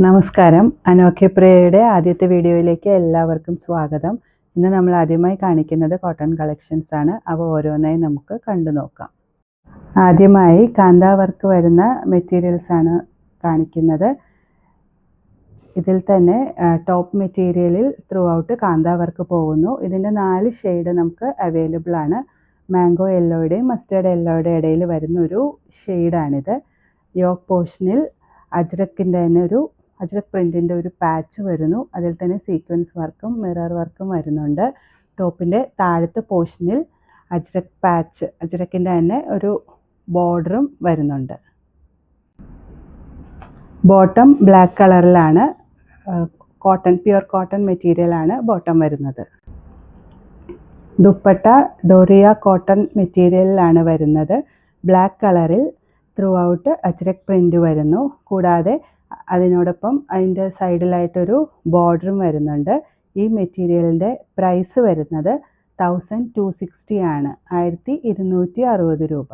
നമസ്കാരം. അനോഖെ പ്രിയയുടെ ആദ്യത്തെ വീഡിയോയിലേക്ക് എല്ലാവർക്കും സ്വാഗതം. ഇന്ന് നമ്മൾ ആദ്യമായി കാണിക്കുന്നത് കോട്ടൺ കളക്ഷൻസ് ആണ്. അവ ഓരോന്നായി നമുക്ക് കണ്ടു നോക്കാം. ആദ്യമായി കാന്ത വർക്ക് വരുന്ന മെറ്റീരിയൽസ് ആണ് കാണിക്കുന്നത്. ഇതിൽ തന്നെ ടോപ്പ് മെറ്റീരിയലിൽ ത്രൂ ഔട്ട് കാന്ത വർക്ക് പോകുന്നു. ഇതിൻ്റെ 4 ഷെയ്ഡ് നമുക്ക് അവൈലബിൾ ആണ്. മാംഗോ യെല്ലോയുടെയും മസ്റ്റേർഡ് യെല്ലോയുടെ ഇടയിൽ വരുന്ന ഒരു ഷെയ്ഡാണിത്. യോക്ക് പോർഷനിൽ അജ്രക്കിൻ്റെ തന്നെ ഒരു അജ്രക് പ്രിൻറ്റിൻ്റെ ഒരു പാച്ച് വരുന്നു. അതിൽ തന്നെ സീക്വൻസ് വർക്കും മിറർ വർക്കും വരുന്നുണ്ട്. ടോപ്പിൻ്റെ താഴത്തെ പോർഷനിൽ അജ്രക് പാച്ച്, അജ്രക്കിൻ്റെ തന്നെ ഒരു ബോർഡറും വരുന്നുണ്ട്. ബോട്ടം ബ്ലാക്ക് കളറിലാണ്. കോട്ടൺ, പ്യുർ കോട്ടൺ മെറ്റീരിയലാണ് ബോട്ടം വരുന്നത്. ദുപ്പട്ട ഡോറിയ കോട്ടൺ മെറ്റീരിയലിലാണ് വരുന്നത്. ബ്ലാക്ക് കളറിൽ ത്രൂ ഔട്ട് അജ്രക് പ്രിൻ്റ് വരുന്നു. കൂടാതെ അതിനോടൊപ്പം അതിൻ്റെ സൈഡിലായിട്ടൊരു ബോർഡറും വരുന്നുണ്ട്. ഈ മെറ്റീരിയലിൻ്റെ പ്രൈസ് വരുന്നത് 1260 ആണ്, 1260 രൂപ.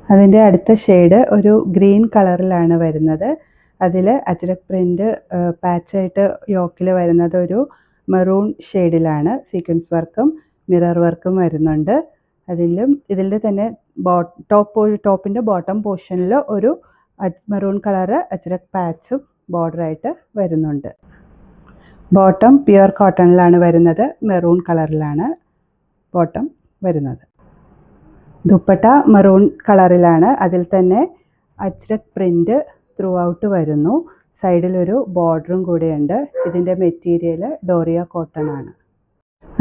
അതിൻ്റെ അടുത്ത ഷെയ്ഡ് ഒരു ഗ്രീൻ കളറിലാണ് വരുന്നത്. അതിൽ അജ്രക് പ്രിൻ്റ് പാച്ചായിട്ട് യോക്കിൽ വരുന്നത് ഒരു മെറൂൺ ഷെയ്ഡിലാണ്. സീക്വൻസ് വർക്കും മിറർ വർക്കും വരുന്നുണ്ട്. ഇതിൻ്റെ തന്നെ ടോപ്പിൻ്റെ ബോട്ടം പോർഷനിൽ ഒരു മെറൂൺ കളറ് അജ്രക് പാച്ചും ബോർഡറായിട്ട് വരുന്നുണ്ട്. ബോട്ടം പ്യുർ കോട്ടണിലാണ് വരുന്നത്. മെറൂൺ കളറിലാണ് ബോട്ടം വരുന്നത്. ദുപ്പട്ട മെറൂൺ കളറിലാണ്. അതിൽ തന്നെ അജ്രക് പ്രിൻ്റ് ത്രൂ ഔട്ട് വരുന്നു. സൈഡിലൊരു ബോർഡറും കൂടെയുണ്ട്. ഇതിൻ്റെ മെറ്റീരിയൽ ഡോറിയ കോട്ടൺ ആണ്.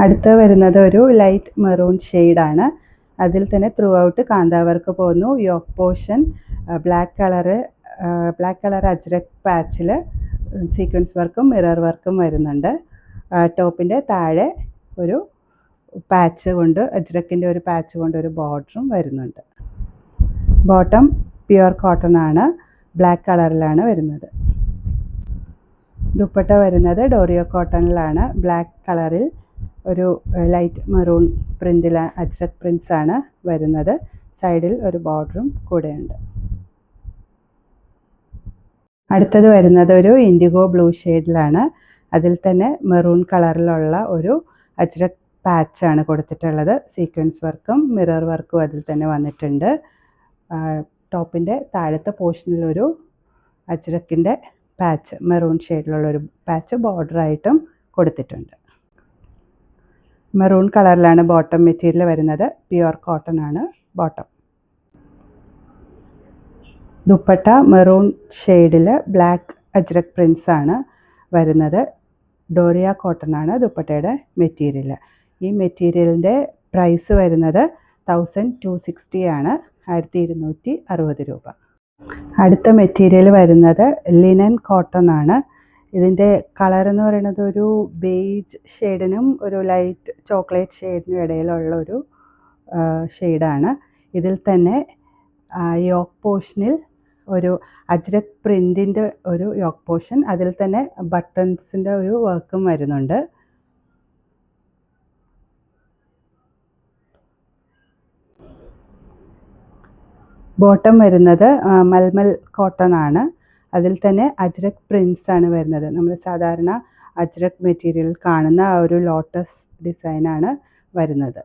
അടുത്ത് വരുന്നത് ഒരു ലൈറ്റ് മെറൂൺ ഷെയ്ഡാണ്. അതിൽ തന്നെ ത്രൂ ഔട്ട് കാന്ത വർക്ക് പോകുന്നു. Yoke portion black colour Ajrakh പാച്ചിൽ സീക്വൻസ് വർക്കും മിറർ വർക്കും വരുന്നുണ്ട്. ടോപ്പിൻ്റെ താഴെ ഒരു പാച്ച് കൊണ്ട്, അജ്രക്കിൻ്റെ ഒരു പാച്ച് കൊണ്ട് ഒരു ബോർഡറും വരുന്നുണ്ട്. ബോട്ടം പ്യുർ കോട്ടൺ ആണ്. ബ്ലാക്ക് കളറിലാണ് വരുന്നത്. ദുപ്പട്ട വരുന്നത് ഡോറിയ കോട്ടണിലാണ്. ബ്ലാക്ക് കളറിൽ ഒരു ലൈറ്റ് മെറൂൺ പ്രിൻ്റിൽ അജ്രക് പ്രിൻസ് ആണ് വരുന്നത്. സൈഡിൽ ഒരു ബോർഡറും കൂടെയുണ്ട്. അടുത്തത് വരുന്നത് ഒരു ഇൻഡിഗോ ബ്ലൂ ഷെയ്ഡിലാണ്. അതിൽ തന്നെ മെറൂൺ കളറിലുള്ള ഒരു അജ്രക് പാച്ചാണ് കൊടുത്തിട്ടുള്ളത്. സീക്വൻസ് വർക്കും മിറർ വർക്കും അതിൽ തന്നെ വന്നിട്ടുണ്ട്. ടോപ്പിൻ്റെ താഴത്തെ പോർഷനിലൊരു അജ്രക്കിൻ്റെ പാച്ച്, മെറൂൺ ഷെയ്ഡിലുള്ളൊരു പാച്ച് ബോർഡറായിട്ടും കൊടുത്തിട്ടുണ്ട്. മെറൂൺ കളറിലാണ് ബോട്ടം മെറ്റീരിയൽ വരുന്നത്. പ്യുർ കോട്ടൺ ആണ് ബോട്ടം. ദുപ്പട്ട മെറൂൺ ഷെയ്ഡിൽ ബ്ലാക്ക് അജ്രക് പ്രിൻസ് ആണ് വരുന്നത്. ഡോറിയ കോട്ടൺ ആണ് ദുപ്പട്ടയുടെ മെറ്റീരിയൽ. ഈ മെറ്റീരിയലിൻ്റെ പ്രൈസ് വരുന്നത് 1260 ആണ്, 1260 രൂപ. അടുത്ത മെറ്റീരിയൽ വരുന്നത് ലിനൻ കോട്ടൺ ആണ്. ഇതിൻ്റെ കളർ എന്ന് പറയുന്നത് ഒരു ബേജ് ഷെയ്ഡിനും ഒരു ലൈറ്റ് ചോക്ലേറ്റ് ഷെയ്ഡിനും ഇടയിലുള്ള ഒരു ഷെയ്ഡാണ്. ഇതിൽ തന്നെ യോക്ക് പോർഷനിൽ ഒരു അജ്രക് പ്രിൻറ്റിൻ്റെ ഒരു യോക്ക് പോർഷൻ, അതിൽ തന്നെ ബട്ടൺസിൻ്റെ ഒരു വർക്കും വരുന്നുണ്ട്. ബോട്ടം വരുന്നത് മൽമൽ കോട്ടൺ ആണ്. അതിൽ തന്നെ അജ്രക് പ്രിൻസ് ആണ് വരുന്നത്. നമ്മൾ സാധാരണ അജ്രക് മെറ്റീരിയൽ കാണുന്ന ആ ഒരു ലോട്ടസ് ഡിസൈനാണ് വരുന്നത്.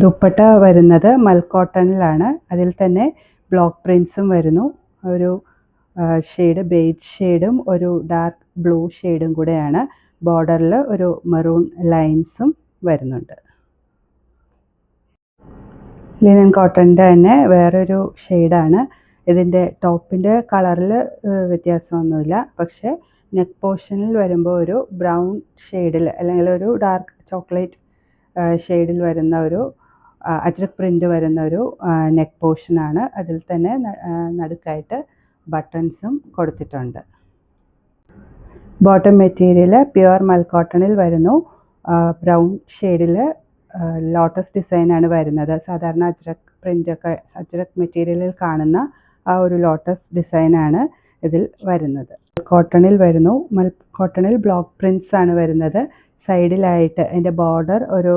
ദുപ്പട്ട വരുന്നത് മൽ കോട്ടണിലാണ്. അതിൽ തന്നെ ബ്ലോക്ക് പ്രിൻസും വരുന്നു. ഒരു ഷെയ്ഡ് ബേജ് ഷെയ്ഡും ഒരു ഡാർക്ക് ബ്ലൂ ഷെയ്ഡും കൂടെയാണ്. ബോർഡറിൽ ഒരു മെറൂൺ ലൈൻസും വരുന്നുണ്ട്. ലിനൻ കോട്ടൻ്റെ തന്നെ വേറൊരു ഷെയ്ഡാണ്. ഇതിൻ്റെ ടോപ്പിൻ്റെ കളറിൽ വ്യത്യാസമൊന്നുമില്ല. പക്ഷേ നെക്ക് പോർഷനിൽ വരുമ്പോൾ ഒരു ബ്രൗൺ ഷെയ്ഡിൽ അല്ലെങ്കിൽ ഒരു ഡാർക്ക് ചോക്ലേറ്റ് ഷെയ്ഡിൽ വരുന്ന ഒരു അജ്രക് പ്രിൻ്റ് വരുന്ന ഒരു നെക്ക് പോർഷനാണ്. അതിൽ തന്നെ നടുക്കായിട്ട് ബട്ടൺസും കൊടുത്തിട്ടുണ്ട്. ബോട്ടം മെറ്റീരിയൽ പ്യുർ മൽ കോട്ടണിൽ വരുന്നു. ബ്രൗൺ ഷെയ്ഡിൽ ലോട്ടസ് ഡിസൈനാണ് വരുന്നത്. സാധാരണ അജ്രക് പ്രിൻ്റൊക്കെ അജ്രക് മെറ്റീരിയലിൽ കാണുന്ന ആ ഒരു ലോട്ടസ് ഡിസൈനാണ് ഇതിൽ വരുന്നത്. കോട്ടണിൽ വരുന്നു. മൽ കോട്ടണിൽ ബ്ലോക്ക് പ്രിൻസ് ആണ് വരുന്നത്. സൈഡിലായിട്ട് അതിൻ്റെ ബോർഡർ ഒരു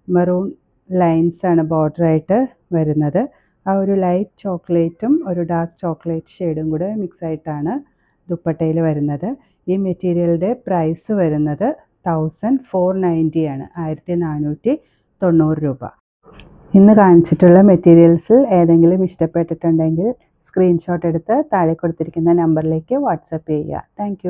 മെറൂൺ ലൈൻസാണ് ബോർഡറായിട്ട് വരുന്നത്. ആ ഒരു ലൈറ്റ് ചോക്ലേറ്റും ഒരു ഡാർക്ക് ചോക്ലേറ്റ് ഷെയ്ഡും കൂടെ മിക്സ് ആയിട്ടാണ് ദുപ്പട്ടയിൽ വരുന്നത്. ഈ മെറ്റീരിയലിൻ്റെ പ്രൈസ് വരുന്നത് 1490 ആണ്, 1490 രൂപ. ഇന്ന് കാണിച്ചിട്ടുള്ള മെറ്റീരിയൽസിൽ ഏതെങ്കിലും ഇഷ്ടപ്പെട്ടിട്ടുണ്ടെങ്കിൽ സ്ക്രീൻഷോട്ട് എടുത്ത് താഴെ കൊടുത്തിരിക്കുന്ന നമ്പറിലേക്ക് വാട്സപ്പ് ചെയ്യുക. താങ്ക്